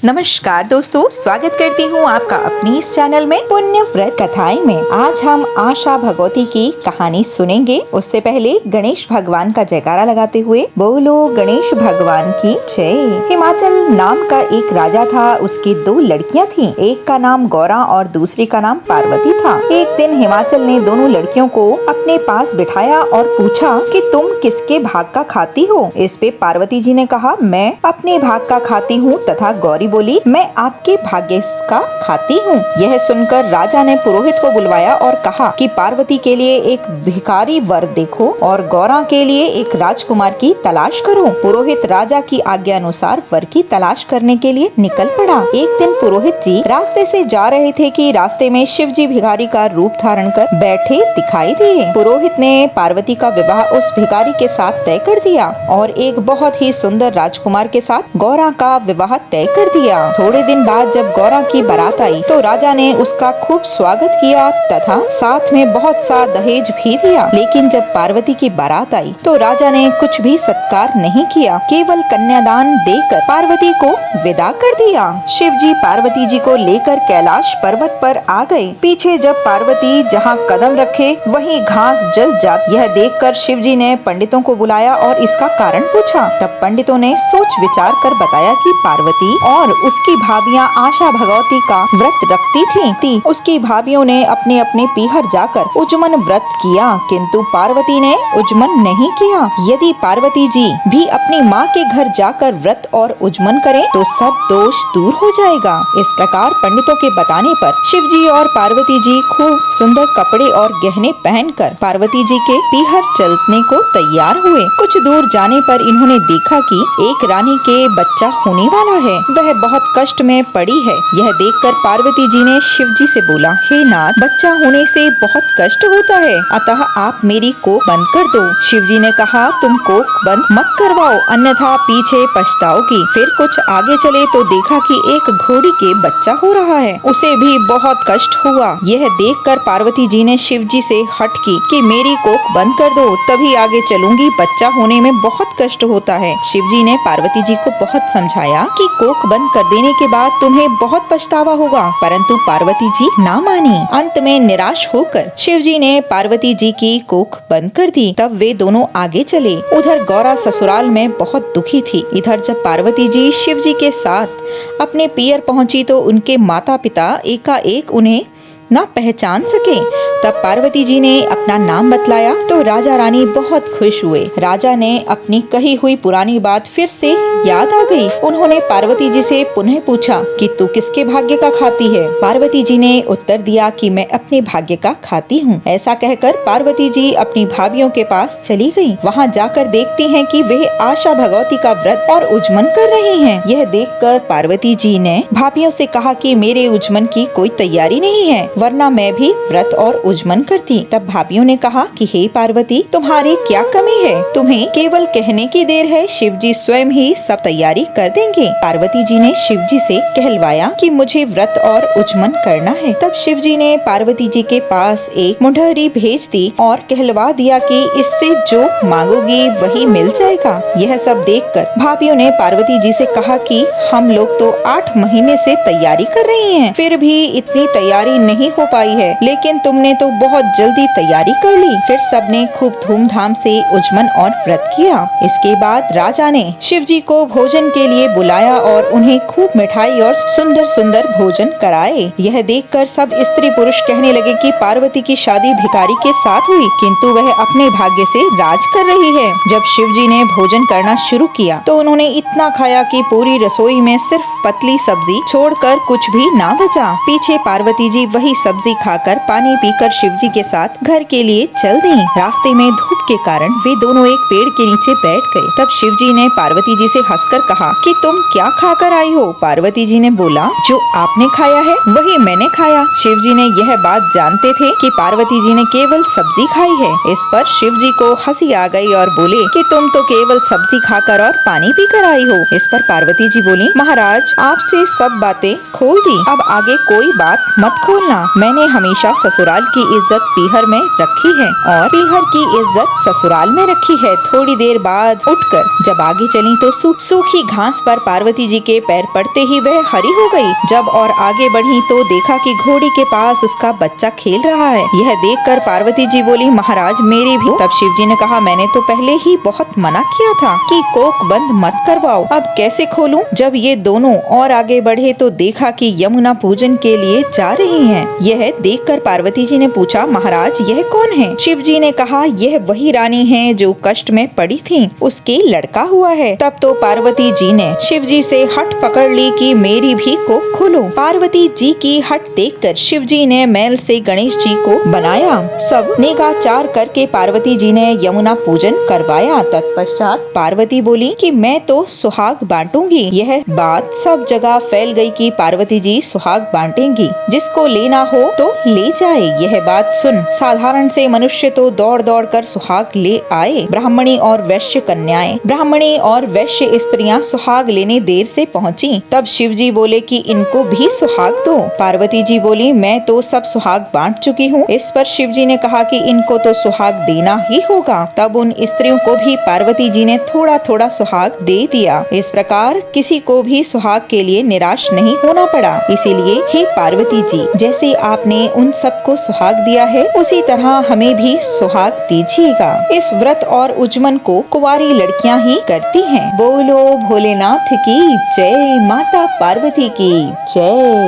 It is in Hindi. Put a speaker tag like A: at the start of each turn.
A: नमस्कार दोस्तों, स्वागत करती हूँ आपका अपनी इस चैनल में पुण्य व्रत कथाएं में। आज हम आशा भगवती की कहानी सुनेंगे। उससे पहले गणेश भगवान का जयकारा लगाते हुए बोलो गणेश भगवान की जय। हिमाचल नाम का एक राजा था, उसकी 2 लड़कियां थीं। एक का नाम गौरा और दूसरी का नाम पार्वती था। एक दिन हिमाचल ने दोनों लड़कियों को अपने पास बिठाया और पूछा कि तुम किसके भाग का खाती हो। इस पे पार्वती जी ने कहा, मैं अपने भाग का खाती हूँ, तथा गौरी बोली, मैं आपके भाग्य का खाती हूँ। यह सुनकर राजा ने पुरोहित को बुलवाया और कहा कि पार्वती के लिए एक भिखारी वर देखो और गौरा के लिए एक राजकुमार की तलाश करो। पुरोहित राजा की आज्ञा अनुसार वर की तलाश करने के लिए निकल पड़ा। एक दिन पुरोहित जी रास्ते से जा रहे थे कि रास्ते में शिव जी भिखारी का रूप धारण कर बैठे दिखाई दिए। पुरोहित ने पार्वती का विवाह उस भिखारी के साथ तय कर दिया और एक बहुत ही सुंदर राजकुमार के साथ गौरा का विवाह तय कर दिया। थोड़े दिन बाद जब गौरा की बारात आई तो राजा ने उसका खूब स्वागत किया तथा साथ में बहुत सा दहेज भी दिया। लेकिन जब पार्वती की बारात आई तो राजा ने कुछ भी सत्कार नहीं किया, केवल कन्यादान देकर पार्वती को विदा कर दिया। शिव जी पार्वती जी को लेकर कैलाश पर्वत पर आ गए। पीछे जब पार्वती जहाँ कदम रखे वहीं घास जल जाती। यह देखकर शिव जी ने पंडितों को बुलाया और इसका कारण पूछा। तब पंडितों ने सोच विचार कर बताया कि पार्वती और उसकी भाभियां आशा भगवती का व्रत रखती थी। उसकी भाभियों ने अपने अपने पीहर जाकर उज्मन व्रत किया, किंतु पार्वती ने उज्मन नहीं किया। यदि पार्वती जी भी अपनी माँ के घर जाकर व्रत और उज्मन करें तो सब दोष दूर हो जाएगा। इस प्रकार पंडितों के बताने पर शिव जी और पार्वती जी खूब सुंदर कपड़े और गहने पहनकर पार्वती जी के पीहर चलने को तैयार हुए। कुछ दूर जाने पर इन्होंने देखा कि एक रानी के बच्चा होने वाला है, वह बहुत कष्ट में पड़ी है। यह देखकर पार्वती जी ने शिव जी से बोला, हे नाथ, बच्चा होने से बहुत कष्ट होता है, अतः आप मेरी कोख बंद कर दो। शिव जी ने कहा, तुम कोख बंद मत करवाओ, अन्यथा पीछे पछताओगी। फिर कुछ आगे चले तो देखा कि एक घोड़ी के बच्चा हो रहा है, उसे भी बहुत कष्ट हुआ। यह देखकर पार्वती जी ने शिव जी से हट की कि मेरी कोख बंद कर दो, तभी आगे चलूंगी, बच्चा होने में बहुत कष्ट होता है। शिव जी ने पार्वती जी को बहुत समझाया कि कोख बंद कर देने के बाद तुम्हें बहुत पछतावा होगा, परंतु पार्वती जी ना मानी। अंत में निराश होकर शिव जी ने पार्वती जी की कोख बंद कर दी। तब वे दोनों आगे चले। उधर गौरा ससुराल में बहुत दुखी थी। इधर जब पार्वती जी शिव जी के साथ अपने पियर पहुंची तो उनके माता पिता एकाएक उन्हें न पहचान सके। तब पार्वती जी ने अपना नाम बतलाया तो राजा रानी बहुत खुश हुए। राजा ने अपनी कही हुई पुरानी बात फिर से याद आ गई। उन्होंने पार्वती जी से पुनः पूछा कि तू किसके भाग्य का खाती है। पार्वती जी ने उत्तर दिया कि मैं अपने भाग्य का खाती हूँ। ऐसा कहकर पार्वती जी अपनी भाभियों के पास चली गयी। वहाँ जाकर देखती हैं कि वे आशा भगवती का व्रत और उज्मन कर रही हैं। यह देखकर पार्वती जी ने भाभियों से कहा कि मेरे उज्मन की कोई तैयारी नहीं है, वरना मैं भी व्रत और उज्मन करती। तब भाभियों ने कहा कि हे पार्वती, तुम्हारी क्या कमी है, तुम्हें केवल कहने की देर है, शिव जी स्वयं ही सब तैयारी कर देंगे। पार्वती जी ने शिव जी से कहलवाया कि मुझे व्रत और उज्मन करना है। तब शिव जी ने पार्वती जी के पास एक मुंडहरी भेज दी और कहलवा दिया कि इससे जो मांगोगी वही मिल जाएगा। यह सब देखकर भाभियों ने पार्वती जी से कहा कि हम लोग तो 8 महीने से तैयारी कर रही हैं, फिर भी इतनी तैयारी नहीं हो पाई है, लेकिन तुमने तो बहुत जल्दी तैयारी कर ली। फिर सबने खूब धूमधाम से उज्मन और व्रत किया। इसके बाद राजा ने शिव जी को भोजन के लिए बुलाया और उन्हें खूब मिठाई और सुंदर सुंदर भोजन कराए। यह देखकर सब स्त्री पुरुष कहने लगे कि पार्वती की शादी भिखारी के साथ हुई, किंतु वह अपने भाग्य से राज कर रही है। जब शिव जी ने भोजन करना शुरू किया तो उन्होंने इतना खाया कि पूरी रसोई में सिर्फ पतली सब्जी छोड़कर कुछ भी ना बचा। पीछे पार्वती जी वही सब्जी खाकर पानी पीकर शिव जी के साथ घर के लिए चल दी। रास्ते में धूप के कारण वे दोनों एक पेड़ के नीचे बैठ गए। तब शिव जी ने पार्वती जी से हंसकर कहा कि तुम क्या खाकर आई हो। पार्वती जी ने बोला, जो आपने खाया है वही मैंने खाया। शिव जी ने यह बात जानते थे कि पार्वती जी ने केवल सब्जी खाई है। इस पर शिव जी को हंसी आ गई और बोले कि तुम तो केवल सब्जी खाकर और पानी पीकर आई हो। इस पर पार्वती जी बोली, महाराज आपसे सब बातें खोल दी, अब आगे कोई बात मत खोलना। मैंने हमेशा ससुराल की इज्जत पीहर में रखी है और पीहर की इज्जत ससुराल में रखी है। थोड़ी देर बाद उठकर जब आगे चली तो सूखी घास पर पार्वती जी के पैर पड़ते ही वह हरी हो गई। जब और आगे बढ़ी तो देखा कि घोड़ी के पास उसका बच्चा खेल रहा है। यह देखकर पार्वती जी बोली, महाराज मेरी भी। तब शिव जी ने कहा, मैंने तो पहले ही बहुत मना किया था कि कोख बंद मत करवाओ, अब कैसे खोलूं? जब ये दोनों और आगे बढ़े तो देखा कि यमुना पूजन के लिए जा रही हैं। यह देखकर पार्वती जी ने पूछा, महाराज यह कौन है? शिव जी ने कहा, यह वही रानी है जो कष्ट में पड़ी थी, उसके लड़का हुआ है। तब तो पार्वती जी ने शिव जी से हट पकड़ ली कि मेरी भी कोख खोलो। पार्वती जी की हट देखकर शिव जी ने मैल से गणेश जी को बनाया। सब निगाचार करके पार्वती जी ने यमुना पूजन करवाया। तत्पश्चात पार्वती बोली कि मैं तो सुहाग बांटूंगी। यह बात सब जगह फैल गई कि पार्वती जी सुहाग बांटेंगी, जिसको लेना हो तो ले जाए। यह बात सुन साधारण से मनुष्य तो दौड़ दौड़ कर सुहाग ले आए। ब्राह्मणी और वैश्य कन्याएं, ब्राह्मणी और वैश्य स्त्रियां सुहाग लेने देर से पहुंची। तब शिव जी बोले कि इनको भी सुहाग दो। पार्वती जी बोली, मैं तो सब सुहाग बांट चुकी हूँ। इस पर शिव जी ने कहा कि इनको तो सुहाग देना ही होगा। तब उन स्त्रियों को भी पार्वती जी ने थोड़ा थोड़ा सुहाग दे दिया। इस प्रकार किसी को भी सुहाग के लिए निराश नहीं होना पड़ा। इसीलिए हे पार्वती जी, जैसे आपने उन सबको सुहाग दिया है, उसी तरह हमें भी सुहाग दीजिएगा। इस व्रत और उज्जमन को कुंवारी लड़कियां ही करती हैं। बोलो भोलेनाथ की जय, माता पार्वती की जय।